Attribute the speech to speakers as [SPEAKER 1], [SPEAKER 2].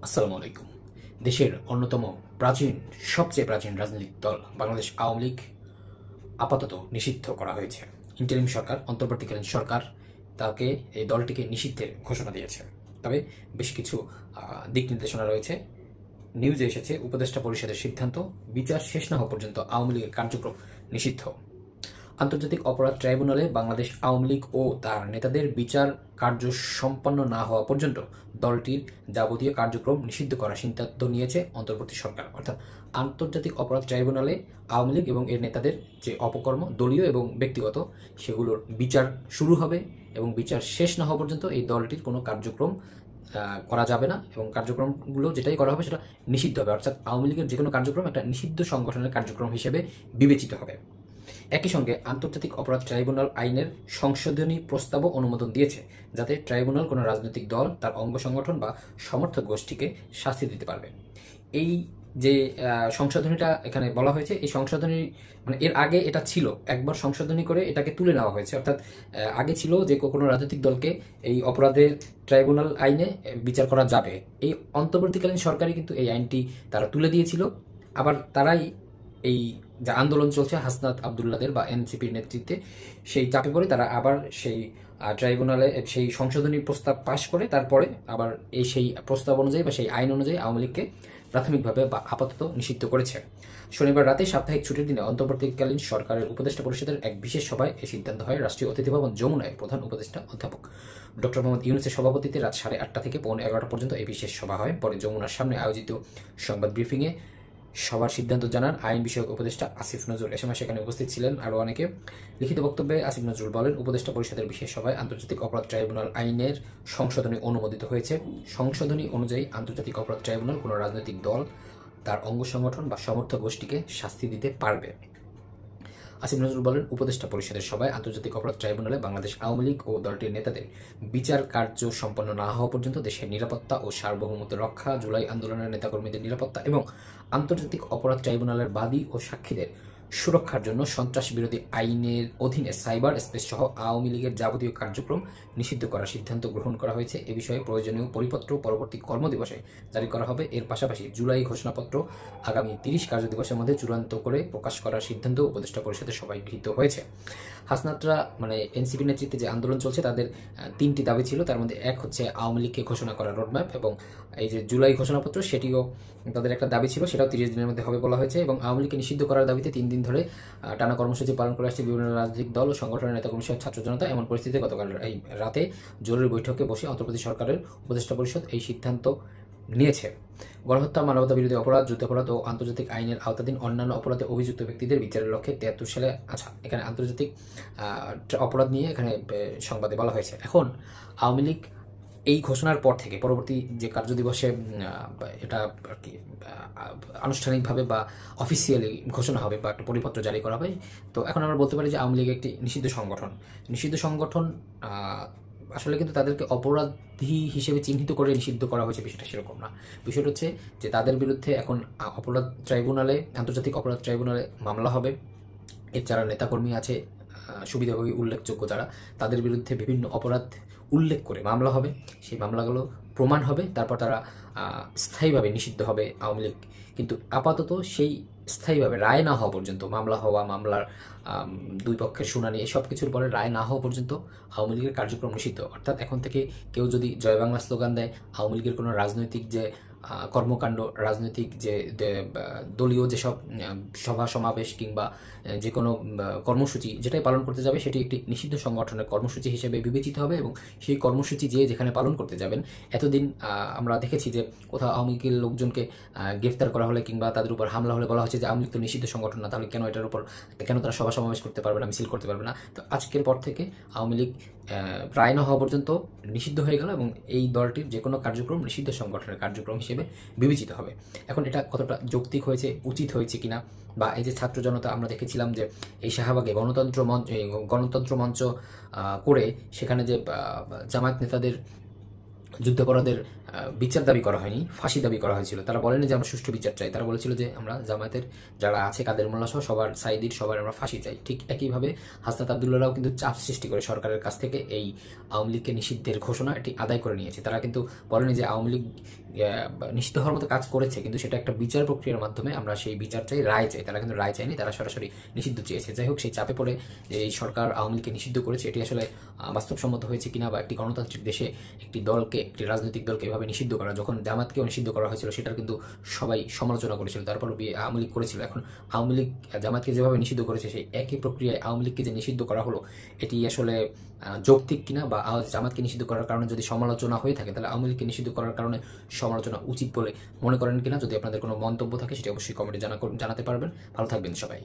[SPEAKER 1] আসসালামু আলাইকুম। দেশের অন্যতম সবচেয়ে প্রাচীন রাজনৈতিক দল বাংলাদেশ আওয়ামী লীগ আপাতত নিষিদ্ধ করা হয়েছে। ইন্টারিম সরকার, অন্তর্বর্তীকালীন সরকার তাকে এই দলটিকে নিষিদ্ধের ঘোষণা দিয়েছে। তবে বেশ কিছু দিক নির্দেশনা রয়েছে। নিউজে এসেছে উপদেষ্টা পরিষদের সিদ্ধান্ত, বিচার শেষ না হওয়া পর্যন্ত আওয়ামী লীগের কার্যক্রম নিষিদ্ধ। আন্তর্জাতিক অপরাধ ট্রাইব্যুনালে বাংলাদেশ আওয়ামী লীগ ও তার নেতাদের বিচার কার্য সম্পন্ন না হওয়া পর্যন্ত দলটির যাবতীয় কার্যক্রম নিষিদ্ধ করার সিদ্ধান্ত নিয়েছে অন্তর্বর্তী সরকার। অর্থাৎ আন্তর্জাতিক অপরাধ ট্রাইব্যুনালে আওয়ামী লীগ এবং এর নেতাদের যে অপকর্ম, দলীয় এবং ব্যক্তিগত, সেগুলোর বিচার শুরু হবে এবং বিচার শেষ না হওয়া পর্যন্ত এই দলটির কোনো কার্যক্রম করা যাবে না এবং কার্যক্রমগুলো যেটাই করা হবে সেটা নিষিদ্ধ হবে। অর্থাৎ আওয়ামী লীগের যে কোনো কার্যক্রম একটা নিষিদ্ধ সংগঠনের কার্যক্রম হিসেবে বিবেচিত হবে। একই সঙ্গে আন্তর্জাতিক অপরাধ ট্রাইব্যুনাল আইনের সংশোধনী প্রস্তাবও অনুমোদন দিয়েছে, যাতে ট্রাইব্যুনাল কোনো রাজনৈতিক দল, তার অঙ্গ সংগঠন বা সমর্থক গোষ্ঠীকে শাস্তি দিতে পারবে। এই যে সংশোধনীটা এখানে বলা হয়েছে, এই সংশোধনী মানে এর আগে এটা ছিল, একবার সংশোধনী করে এটাকে তুলে নেওয়া হয়েছে। অর্থাৎ আগে ছিল যে কোনো রাজনৈতিক দলকে এই অপরাধের ট্রাইব্যুনাল আইনে বিচার করা যাবে। এই অন্তর্বর্তীকালীন সরকারই কিন্তু এই আইনটি তারা তুলে দিয়েছিল। আবার তারাই এই যে আন্দোলন চলছে হাসনাত আবদুল্লাদের বা এনসিপির নেতৃত্বে, সেই চাপে পড়ে তারা আবার সেই ট্রাইব্যুনালে সেই সংশোধনী প্রস্তাব পাশ করে তারপরে আবার সেই প্রস্তাব অনুযায়ী বা সেই আইন অনুযায়ী আওয়ামী লীগকে প্রাথমিকভাবে বা আপাতত নিষিদ্ধ করেছে। শনিবার রাতে সাপ্তাহিক ছুটির দিনে অন্তর্বর্তীকালীন সরকারের উপদেষ্টা পরিষদের এক বিশেষ সভায় এই সিদ্ধান্ত হয়। রাষ্ট্রীয় অতিথি ভবন যমুনায় প্রধান উপদেষ্টা অধ্যাপক ডক্টর মোহাম্মদ ইউনূসের সভাপতিত্বে রাত 8:30 থেকে পৌনে 11টা পর্যন্ত এই বিশেষ সভা হয়। পরে যমুনার সামনে আয়োজিত সংবাদ ব্রিফিংয়ে সবার সিদ্ধান্ত জানান আইন বিষয়ক উপদেষ্টা আসিফ নজরুল। এ সময় সেখানে উপস্থিত ছিলেন আরও অনেকে। লিখিত বক্তব্যে আসিফ নজরুল বলেন, উপদেষ্টা পরিষদের বিশেষ সভায় আন্তর্জাতিক অপরাধ ট্রাইব্যুনাল আইনের সংশোধনী অনুমোদিত হয়েছে। সংশোধনী অনুযায়ী আন্তর্জাতিক অপরাধ ট্রাইব্যুনাল কোনো রাজনৈতিক দল, তার অঙ্গ সংগঠন বা সমর্থক গোষ্ঠীকে শাস্তি দিতে পারবে। আসিফ নজরুল বলেন, উপদেষ্টা পরিষদের সভায় আন্তর্জাতিক অপরাধ ট্রাইব্যুনালে বাংলাদেশ আওয়ামী লীগ ও দলটির নেতাদের বিচার কার্য সম্পন্ন না হওয়া পর্যন্ত দেশের নিরাপত্তা ও সার্বভৌমত্ব রক্ষা, জুলাই আন্দোলনের নেতাকর্মীদের নিরাপত্তা এবং আন্তর্জাতিক অপরাধ ট্রাইব্যুনালের বাদী ও সাক্ষীদের সুরক্ষার জন্য সন্ত্রাস বিরোধী আইনের অধীনে সাইবার স্পেস সহ আওয়ামী লীগের যাবতীয় কার্যক্রম নিষিদ্ধ করার সিদ্ধান্ত গ্রহণ করা হয়েছে। এ বিষয়ে প্রয়োজনীয় পরিপত্র পরবর্তী কর্মদিবসে জারি করা হবে। এর পাশাপাশি জুলাই ঘোষণাপত্র আগামী 30 কার্যদিবসের মধ্যে চূড়ান্ত করে প্রকাশ করার সিদ্ধান্ত উপদেষ্টা পরিষদের সভায় গৃহীত হয়েছে। হাসনাতরা মানে এনসিপি নেতৃত্বে যে আন্দোলন চলছে, তাদের 3টি দাবি ছিল। তার মধ্যে এক হচ্ছে আওয়ামী লীগকে ঘোষণা করা রোডম্যাপ, এবং এই যে জুলাই ঘোষণাপত্র সেটিও তাদের একটা দাবি ছিল, সেটাও 30 দিনের মধ্যে হবে বলা হয়েছে। এবং আওয়ামী লীগকে নিষিদ্ধ করার দাবিতে 3 দিন ধরে টানা কর্মসূচি পালন করে আসছে বিভিন্ন রাজনৈতিক দল ও সংগঠনের নেতাকর্মী সহ ছাত্র জনতা। এমন পরিস্থিতিতে গতকাল এই রাতে জরুরি বৈঠকে বসে অন্তর্বর্তী সরকারের উপদেষ্টা পরিষদ এই সিদ্ধান্ত নিয়েছে। গণহত্যা, মানবতা বিরোধী অপরাধ, যুদ্ধাপরাধ ও আন্তর্জাতিক আইনের আওতাধীন অন্যান্য অপরাধে অভিযুক্ত ব্যক্তিদের বিচারের লক্ষ্যে 73 সালে এখানে আন্তর্জাতিক অপরাধ নিয়ে এখানে সংবাদে বলা হয়েছে। এখন আওয়ামী লীগ এই ঘোষণার পর থেকে পরবর্তী যে কার্যদিবসে এটা আর কি আনুষ্ঠানিকভাবে বা অফিসিয়ালি ঘোষণা হবে বা একটা পরিপত্র জারি করা হবে। তো এখন আমরা বলতে পারি যে আওয়ামী লীগ একটি নিষিদ্ধ সংগঠন। আসলে কিন্তু তাদেরকে অপরাধী হিসেবে চিহ্নিত করে নিষিদ্ধ করা হয়েছে, বিষয়টা সেরকম না। বিষয়টা হচ্ছে যে তাদের বিরুদ্ধে এখন আন্তর্জাতিক অপরাধ ট্রাইব্যুনালে মামলা হবে। এর যারা নেতাকর্মী আছে, সুবিধাভোগী উল্লেখযোগ্য যারা, তাদের বিরুদ্ধে বিভিন্ন অপরাধ উল্লেখ করে মামলা হবে। সেই মামলাগুলো প্রমাণ হবে, তারপর তারা স্থায়ীভাবে নিষিদ্ধ হবে আওয়ামী লীগ। কিন্তু আপাতত সেই স্থায়ীভাবে রায় না হওয়া পর্যন্ত, মামলার দুই পক্ষের শুনানি এসব কিছুর পরে রায় না হওয়া পর্যন্ত আওয়ামী লীগের কার্যক্রম নিষিদ্ধ। অর্থাৎ এখন থেকে কেউ যদি জয় বাংলা স্লোগান দেয়, আওয়ামী লীগের কোনো রাজনৈতিক যে কর্মকাণ্ড, রাজনৈতিক যে দলীয় যেসব সভা সমাবেশ কিংবা যে কোনো কর্মসূচি যেটাই পালন করতে যাবে, সেটি একটি নিষিদ্ধ সংগঠনের কর্মসূচি হিসেবে বিবেচিত হবে। এবং সেই কর্মসূচি যেখানে পালন করতে যাবেন, এতদিন আমরা দেখেছি যে কোথাও আওয়ামী লীগের লোকজনকে গ্রেফতার করা হলে কিংবা তাদের উপর হামলা হলে বলা হচ্ছে যে আওয়ামী লীগ তো নিষিদ্ধ সংগঠন না, তাহলে কেন তারা সভা সমাবেশ করতে পারবে না, মিছিল করতে পারবে না। তো আজকের পর থেকে আওয়ামী লীগ রায় না হওয়া পর্যন্ত নিষিদ্ধ হয়ে গেল এবং এই দলটির যে কোনো কার্যক্রম নিষিদ্ধ সংগঠনের কার্যক্রম হিসেবে বিবেচিত হবে। এখন এটা কতটা যৌক্তিক হয়েছে, উচিত হয়েছে কিনা, বা এই যে ছাত্র জনতা আমরা দেখেছিলাম যে এই শাহবাগে গণতন্ত্র মঞ্চ করে সেখানে যে জামায়াত নেতাদের যুদ্ধাপরাধের বিচার দাবি করা হয়নি, ফাঁসি দাবি করা হয়েছিল। তারা বলেনি যে আমরা সুষ্ঠু বিচার চাই, তারা বলেছিল যে আমরা জামায়াতের যারা আছে কাদের মোল্লা সহ সবার, সাইদির সবার আমরা ফাঁসি চাই। ঠিক একইভাবে হাসনাত আবদুল্লাহরাও কিন্তু চাপ সৃষ্টি করে সরকারের কাছ থেকে এই আওয়ামী লীগকে নিষিদ্ধের ঘোষণা এটি আদায় করে নিয়েছে। তারা কিন্তু বলেনি যে আওয়ামী লীগ নিষিদ্ধ হওয়ার মতো কাজ করেছে, কিন্তু সেটা একটা বিচার প্রক্রিয়ার মাধ্যমে আমরা সেই বিচার চাই, রায় চাই। তারা কিন্তু রায় চায়নি, তারা সরাসরি নিষিদ্ধ চেয়েছে। যাই হোক, সেই চাপে পড়ে যে এই সরকার আওয়ামী লীগকে নিষিদ্ধ করেছে, এটি আসলে বাস্তবসম্মত হয়েছে কিনা, বা একটি গণতান্ত্রিক দেশে একটি দলকে, একটি রাজনৈতিক দলকে এভাবে নিষিদ্ধ করা, যখন জামাতকেও নিষিদ্ধ করা হয়েছিল সেটার কিন্তু সবাই সমালোচনা করেছিল, তারপর আওয়ামী লীগ করেছিল। এখন আওয়ামী লীগ জামাতকে যেভাবে নিষিদ্ধ করেছে, সেই একই প্রক্রিয়ায় আওয়ামী লীগকে যে নিষিদ্ধ করা হলো, এটি আসলে যৌক্তিক কিনা, বা জামাতকে নিষিদ্ধ করার কারণে যদি সমালোচনা হয়ে থাকে, তাহলে আওয়ামী লীগকে নিষিদ্ধ করার কারণে সমালোচনা উচিত বলে মনে করেন কিনা। যদি আপনাদের কোনো মন্তব্য থাকে সেটি অবশ্যই কমেন্টে জানাতে পারবেন। ভালো থাকবেন সবাই।